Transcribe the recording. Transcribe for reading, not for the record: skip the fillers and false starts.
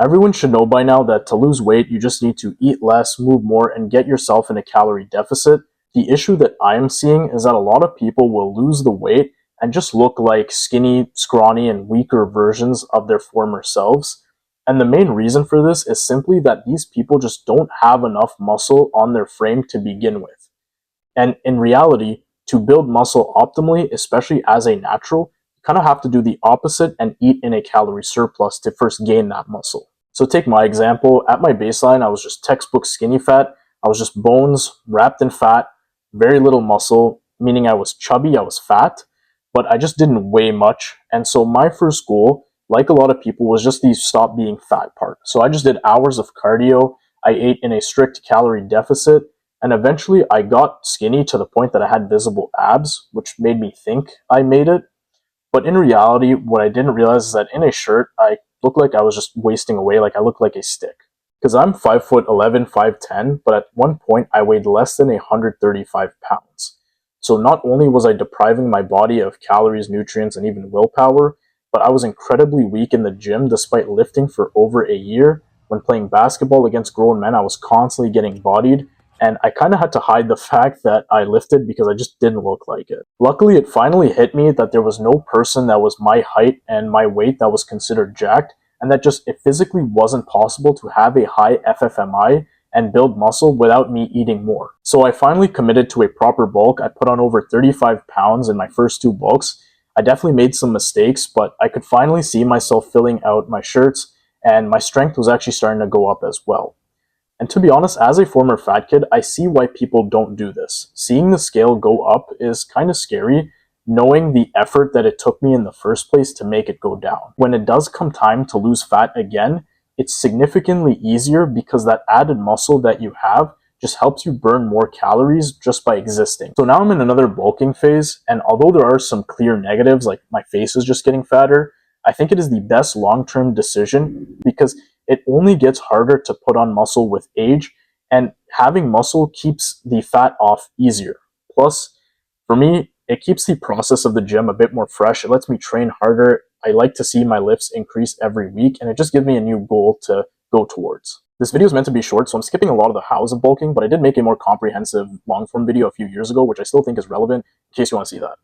Everyone should know by now that to lose weight, you just need to eat less, move more, and get yourself in a calorie deficit. The issue that I am seeing is that a lot of people will lose the weight and just look like skinny, scrawny, and weaker versions of their former selves. And the main reason for this is simply that these people just don't have enough muscle on their frame to begin with. And in reality, to build muscle optimally, especially as a natural, you kind of have to do the opposite and eat in a calorie surplus to first gain that muscle. So take my example. At my baseline, I was just textbook skinny fat. I was just bones wrapped in fat, very little muscle, meaning I was chubby, I was fat, but I just didn't weigh much. And so my first goal, like a lot of people, was just the stop being fat part. So I just did hours of cardio. I ate in a strict calorie deficit. And eventually I got skinny to the point that I had visible abs, which made me think I made it. But in reality, what I didn't realize is that in a shirt, I looked like I was just wasting away, like I looked like a stick. Because I'm 5'11", 5'10", but at one point I weighed less than 135 pounds. So not only was I depriving my body of calories, nutrients, and even willpower, but I was incredibly weak in the gym despite lifting for over a year. When playing basketball against grown men, I was constantly getting bodied, and I kind of had to hide the fact that I lifted because I just didn't look like it. Luckily, it finally hit me that there was no person that was my height and my weight that was considered jacked, and that just it physically wasn't possible to have a high FFMI and build muscle without me eating more. So I finally committed to a proper bulk. I put on over 35 pounds in my first two bulks. I definitely made some mistakes, but I could finally see myself filling out my shirts, and my strength was actually starting to go up as well. And to be honest, as a former fat kid, I see why people don't do this. Seeing the scale go up is kind of scary, knowing the effort that it took me in the first place to make it go down. When it does come time to lose fat again, it's significantly easier because that added muscle that you have just helps you burn more calories just by existing. So now I'm in another bulking phase, and although there are some clear negatives, like my face is just getting fatter, I think it is the best long-term decision because it only gets harder to put on muscle with age, and having muscle keeps the fat off easier. Plus, for me, it keeps the process of the gym a bit more fresh. It lets me train harder. I like to see my lifts increase every week, and it just gives me a new goal to go towards. This video is meant to be short, so I'm skipping a lot of the hows of bulking, but I did make a more comprehensive long-form video a few years ago, which I still think is relevant in case you want to see that.